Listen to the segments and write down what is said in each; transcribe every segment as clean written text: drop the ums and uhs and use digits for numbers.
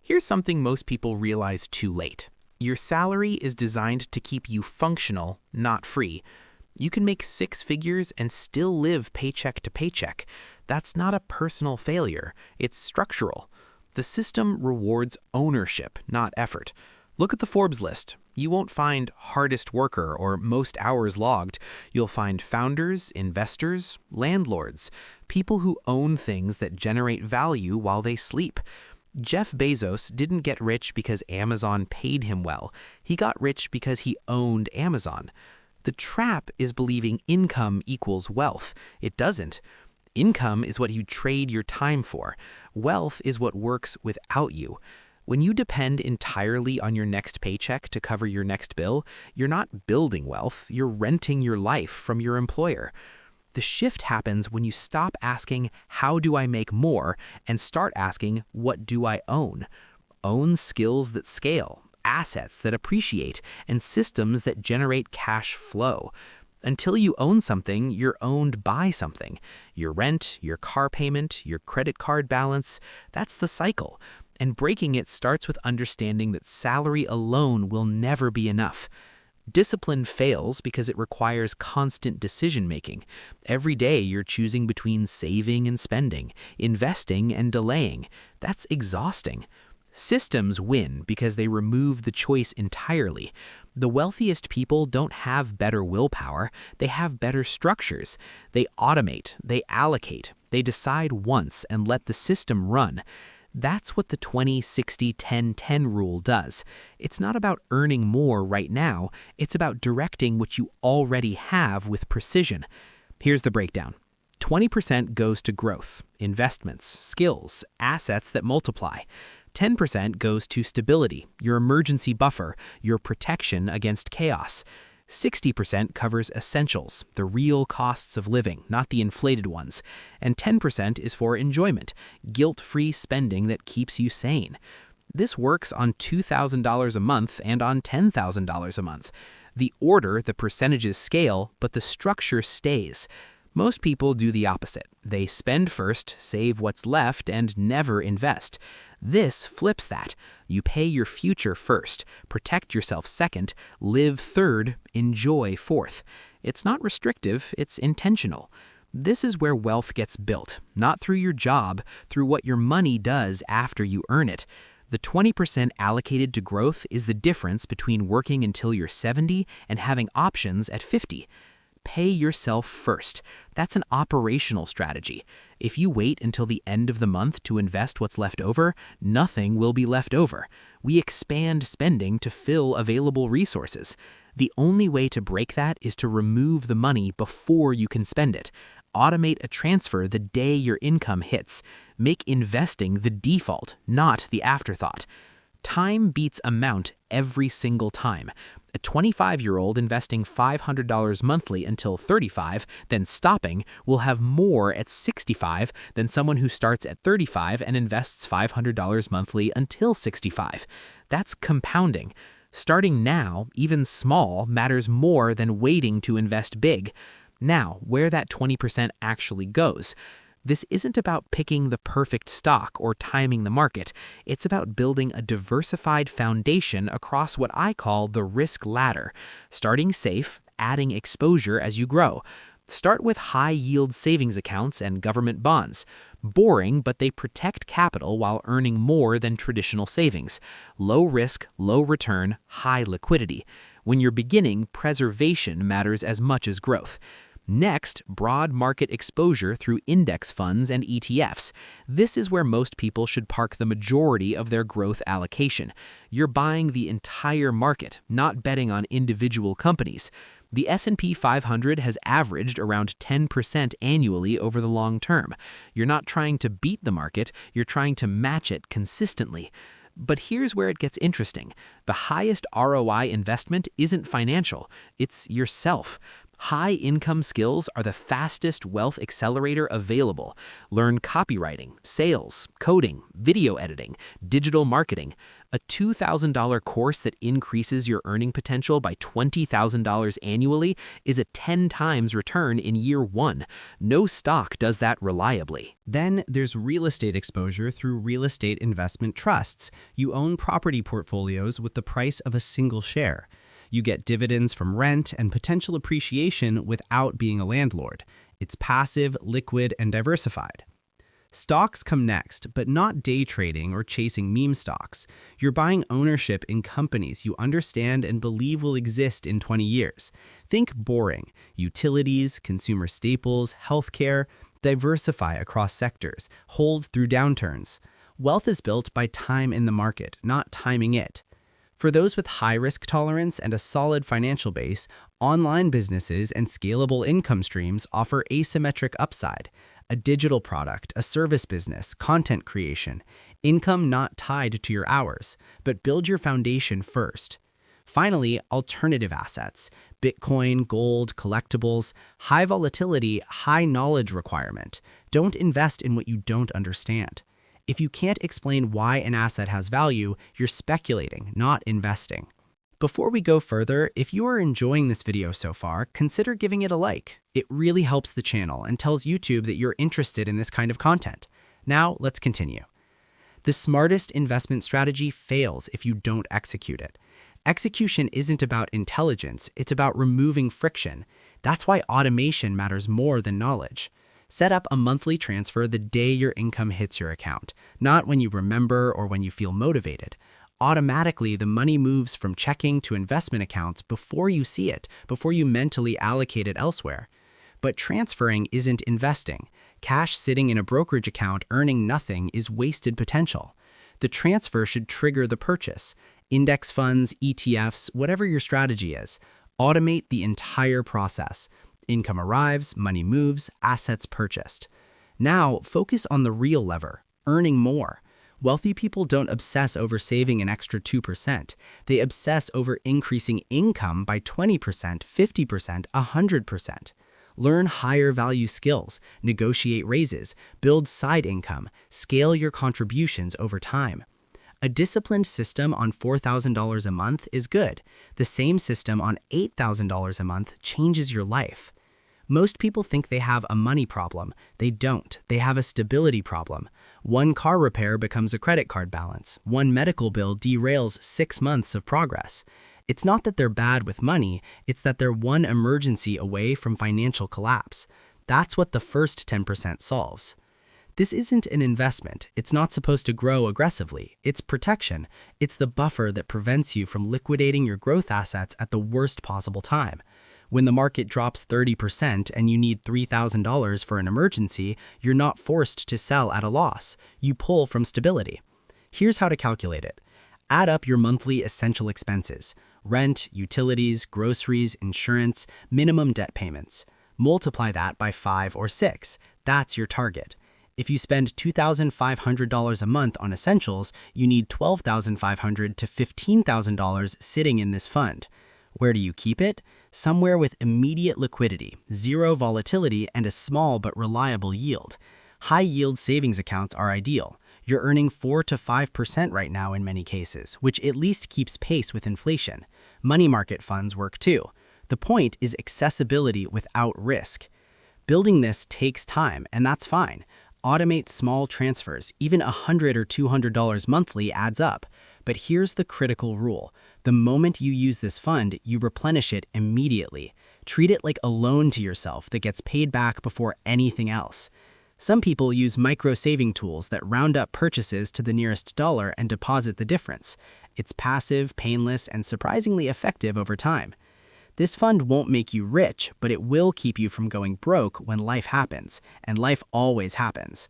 Here's something most people realize too late. Your salary is designed to keep you functional, not free. You can make six figures and still live paycheck to paycheck. That's not a personal failure, it's structural. The system rewards ownership, not effort. Look at the Forbes list. You won't find hardest worker or most hours logged. You'll find founders, investors, landlords, people who own things that generate value while they sleep. Jeff Bezos didn't get rich because Amazon paid him well. He got rich because he owned Amazon. The trap is believing income equals wealth. It doesn't. Income is what you trade your time for. Wealth is what works without you. When you depend entirely on your next paycheck to cover your next bill, you're not building wealth, you're renting your life from your employer. The shift happens when you stop asking, how do I make more, and start asking, what do I own? Own skills that scale, assets that appreciate, and systems that generate cash flow. Until you own something, you're owned by something. Your rent, your car payment, your credit card balance, that's the cycle. And breaking it starts with understanding that salary alone will never be enough. Discipline fails because it requires constant decision-making. Every day you're choosing between saving and spending, investing and delaying. That's exhausting. Systems win because they remove the choice entirely. The wealthiest people don't have better willpower, they have better structures. They automate, they allocate, they decide once and let the system run. That's what the 20-60-10-10 rule does. It's not about earning more right now, it's about directing what you already have with precision. Here's the breakdown. 20% goes to growth, investments, skills, assets that multiply. 10% goes to stability, your emergency buffer, your protection against chaos. 60% covers essentials, the real costs of living, not the inflated ones. And 10% is for enjoyment, guilt-free spending that keeps you sane. This works on $2,000 a month and on $10,000 a month. The order, the percentages scale, but the structure stays. Most people do the opposite. They spend first, save what's left, and never invest. This flips that. You pay your future first, protect yourself second, live third, enjoy fourth. It's not restrictive, it's intentional. This is where wealth gets built, not through your job, through what your money does after you earn it. The 20% allocated to growth is the difference between working until you're 70 and having options at 50. Pay yourself first. That's an operational strategy. If you wait until the end of the month to invest what's left over, nothing will be left over. We expand spending to fill available resources. The only way to break that is to remove the money before you can spend it. Automate a transfer the day your income hits. Make investing the default, not the afterthought. Time beats amount every single time. A 25-year-old investing $500 monthly until 35, then stopping, will have more at 65 than someone who starts at 35 and invests $500 monthly until 65. That's compounding. Starting now, even small, matters more than waiting to invest big. Now, where that 20% actually goes. This isn't about picking the perfect stock or timing the market. It's about building a diversified foundation across what I call the risk ladder. Starting safe, adding exposure as you grow. Start with high-yield savings accounts and government bonds. Boring, but they protect capital while earning more than traditional savings. Low risk, low return, high liquidity. When you're beginning, preservation matters as much as growth. Next, broad market exposure through index funds and ETFs. This is where most people should park the majority of their growth allocation. You're buying the entire market, not betting on individual companies. The S&P 500 has averaged around 10% annually over the long term. You're not trying to beat the market, you're trying to match it consistently. But here's where it gets interesting. The highest ROI investment isn't financial, it's yourself. High-income skills are the fastest wealth accelerator available. Learn copywriting, sales, coding, video editing, digital marketing. A $2,000 course that increases your earning potential by $20,000 annually is a 10 times return in year one. No stock does that reliably. Then there's real estate exposure through real estate investment trusts. You own property portfolios with the price of a single share. You get dividends from rent and potential appreciation without being a landlord. It's passive, liquid, and diversified. Stocks come next, but not day trading or chasing meme stocks. You're buying ownership in companies you understand and believe will exist in 20 years. Think boring: utilities, consumer staples, healthcare. Diversify across sectors. Hold through downturns. Wealth is built by time in the market, not timing it. For those with high risk tolerance and a solid financial base, online businesses and scalable income streams offer asymmetric upside. A digital product, a service business, content creation, income not tied to your hours, but build your foundation first. Finally, alternative assets: Bitcoin, gold, collectibles, high volatility, high knowledge requirement. Don't invest in what you don't understand. If you can't explain why an asset has value, you're speculating, not investing. Before we go further, if you are enjoying this video so far, consider giving it a like. It really helps the channel and tells YouTube that you're interested in this kind of content. Now, let's continue. The smartest investment strategy fails if you don't execute it. Execution isn't about intelligence, it's about removing friction. That's why automation matters more than knowledge. Set up a monthly transfer the day your income hits your account, not when you remember or when you feel motivated. Automatically, the money moves from checking to investment accounts before you see it, before you mentally allocate it elsewhere. But transferring isn't investing. Cash sitting in a brokerage account earning nothing is wasted potential. The transfer should trigger the purchase. Index funds, ETFs, whatever your strategy is, automate the entire process. Income arrives, money moves, assets purchased. Now, focus on the real lever: earning more. Wealthy people don't obsess over saving an extra 2%. They obsess over increasing income by 20%, 50%, 100%. Learn higher value skills, negotiate raises, build side income, scale your contributions over time. A disciplined system on $4,000 a month is good. The same system on $8,000 a month changes your life. Most people think they have a money problem. They don't. They have a stability problem. One car repair becomes a credit card balance. One medical bill derails 6 months of progress. It's not that they're bad with money, it's that they're one emergency away from financial collapse. That's what the first 10% solves. This isn't an investment. It's not supposed to grow aggressively. It's protection. It's the buffer that prevents you from liquidating your growth assets at the worst possible time. When the market drops 30% and you need $3,000 for an emergency, you're not forced to sell at a loss. You pull from stability. Here's how to calculate it. Add up your monthly essential expenses: rent, utilities, groceries, insurance, minimum debt payments. Multiply that by 5 or 6. That's your target. If you spend $2,500 a month on essentials, you need $12,500 to $15,000 sitting in this fund. Where do you keep it? Somewhere with immediate liquidity, zero volatility, and a small but reliable yield. High-yield savings accounts are ideal. You're earning 4 to 5% right now in many cases, which at least keeps pace with inflation. Money market funds work too. The point is accessibility without risk. Building this takes time, and that's fine. Automate small transfers. Even $100 or $200 monthly adds up. But here's the critical rule. The moment you use this fund, you replenish it immediately. Treat it like a loan to yourself that gets paid back before anything else. Some people use micro-saving tools that round up purchases to the nearest dollar and deposit the difference. It's passive, painless, and surprisingly effective over time. This fund won't make you rich, but it will keep you from going broke when life happens, and life always happens.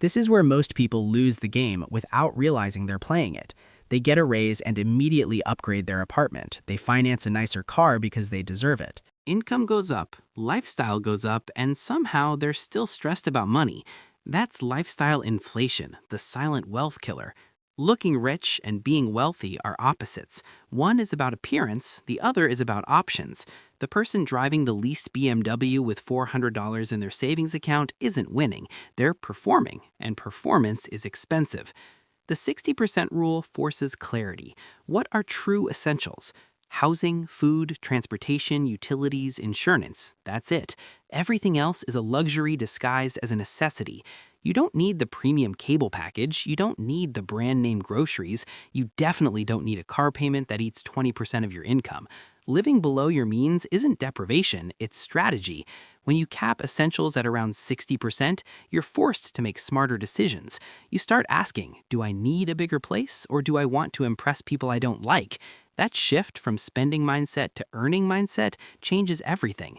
This is where most people lose the game without realizing they're playing it. They get a raise and immediately upgrade their apartment. They finance a nicer car because they deserve it. Income goes up, lifestyle goes up, and somehow they're still stressed about money. That's lifestyle inflation, the silent wealth killer. Looking rich and being wealthy are opposites. One is about appearance, the other is about options. The person driving the leased BMW with $400 in their savings account isn't winning. They're performing, and performance is expensive. The 60% rule forces clarity. What are true essentials? Housing, food, transportation, utilities, insurance. That's it. Everything else is a luxury disguised as a necessity. You don't need the premium cable package. You don't need the brand name groceries. You definitely don't need a car payment that eats 20% of your income. Living below your means isn't deprivation, it's strategy. When you cap essentials at around 60%, you're forced to make smarter decisions. You start asking, do I need a bigger place, or do I want to impress people I don't like? That shift from spending mindset to earning mindset changes everything.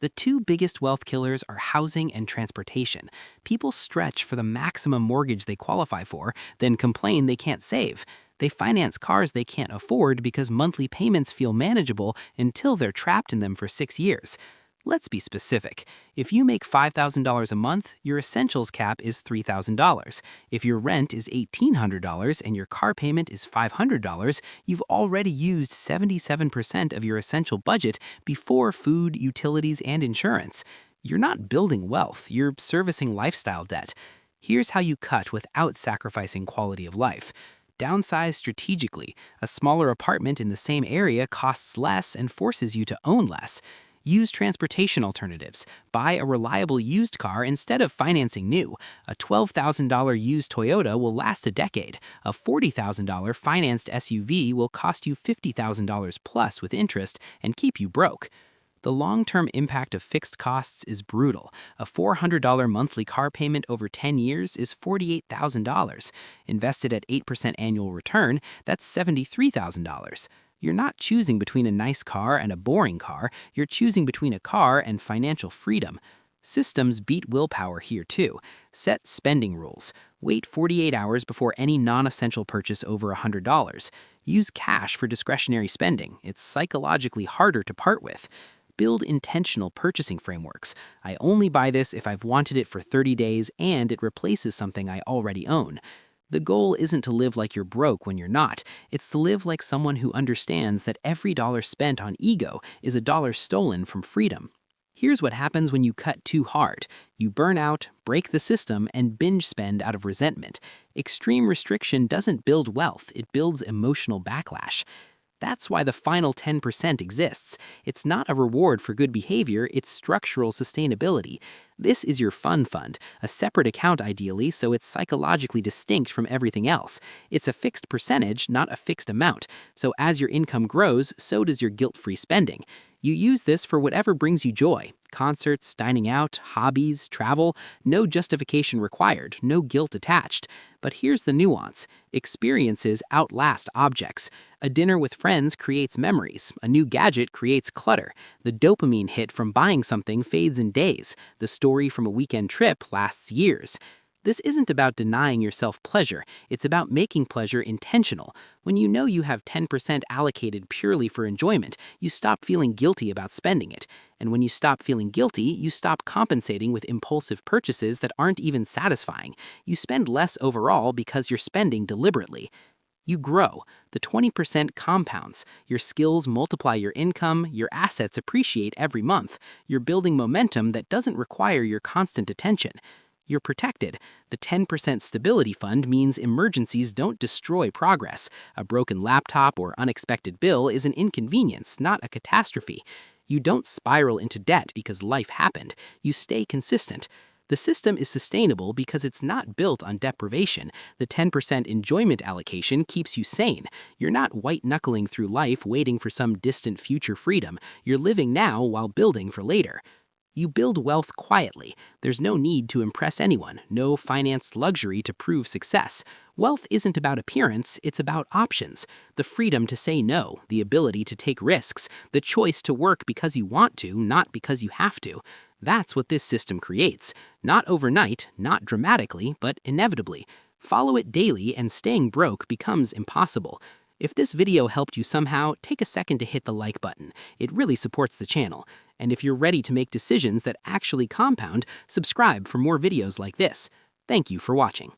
The two biggest wealth killers are housing and transportation. People stretch for the maximum mortgage they qualify for, then complain they can't save. They finance cars they can't afford because monthly payments feel manageable until they're trapped in them for 6 years. Let's be specific. If you make $5,000 a month, your essentials cap is $3,000. If your rent is $1,800 and your car payment is $500, you've already used 77% of your essential budget before food, utilities, and insurance. You're not building wealth, you're servicing lifestyle debt. Here's how you cut without sacrificing quality of life. Downsize strategically. A smaller apartment in the same area costs less and forces you to own less. Use transportation alternatives. Buy a reliable used car instead of financing new. A $12,000 used Toyota will last a decade. A $40,000 financed SUV will cost you $50,000 plus with interest and keep you broke. The long-term impact of fixed costs is brutal. A $400 monthly car payment over 10 years is $48,000. Invested at 8% annual return, that's $73,000. You're not choosing between a nice car and a boring car. You're choosing between a car and financial freedom. Systems beat willpower here too. Set spending rules. Wait 48 hours before any non-essential purchase over $100. Use cash for discretionary spending. It's psychologically harder to part with. Build intentional purchasing frameworks. I only buy this if I've wanted it for 30 days and it replaces something I already own. The goal isn't to live like you're broke when you're not. It's to live like someone who understands that every dollar spent on ego is a dollar stolen from freedom. Here's what happens when you cut too hard. You burn out, break the system, and binge spend out of resentment. Extreme restriction doesn't build wealth, it builds emotional backlash. That's why the final 10% exists. It's not a reward for good behavior, it's structural sustainability. This is your fun fund, a separate account ideally, so it's psychologically distinct from everything else. It's a fixed percentage, not a fixed amount. So as your income grows, so does your guilt-free spending. You use this for whatever brings you joy. Concerts, dining out, hobbies, travel. No justification required, no guilt attached. But here's the nuance. Experiences outlast objects. A dinner with friends creates memories. A new gadget creates clutter. The dopamine hit from buying something fades in days. The story from a weekend trip lasts years. This isn't about denying yourself pleasure. It's about making pleasure intentional. When you know you have 10% allocated purely for enjoyment, you stop feeling guilty about spending it. And when you stop feeling guilty, you stop compensating with impulsive purchases that aren't even satisfying. You spend less overall because you're spending deliberately. You grow. The 20% compounds. Your skills multiply your income, your assets appreciate every month. You're building momentum that doesn't require your constant attention. You're protected. The 10% stability fund means emergencies don't destroy progress. A broken laptop or unexpected bill is an inconvenience, not a catastrophe. You don't spiral into debt because life happened. You stay consistent. The system is sustainable because it's not built on deprivation. The 10% enjoyment allocation keeps you sane. You're not white-knuckling through life waiting for some distant future freedom. You're living now while building for later. You build wealth quietly. There's no need to impress anyone, no financed luxury to prove success. Wealth isn't about appearance, it's about options. The freedom to say no, the ability to take risks, the choice to work because you want to, not because you have to. That's what this system creates. Not overnight, not dramatically, but inevitably. Follow it daily and staying broke becomes impossible. If this video helped you somehow, take a second to hit the like button. It really supports the channel. And if you're ready to make decisions that actually compound, subscribe for more videos like this. Thank you for watching.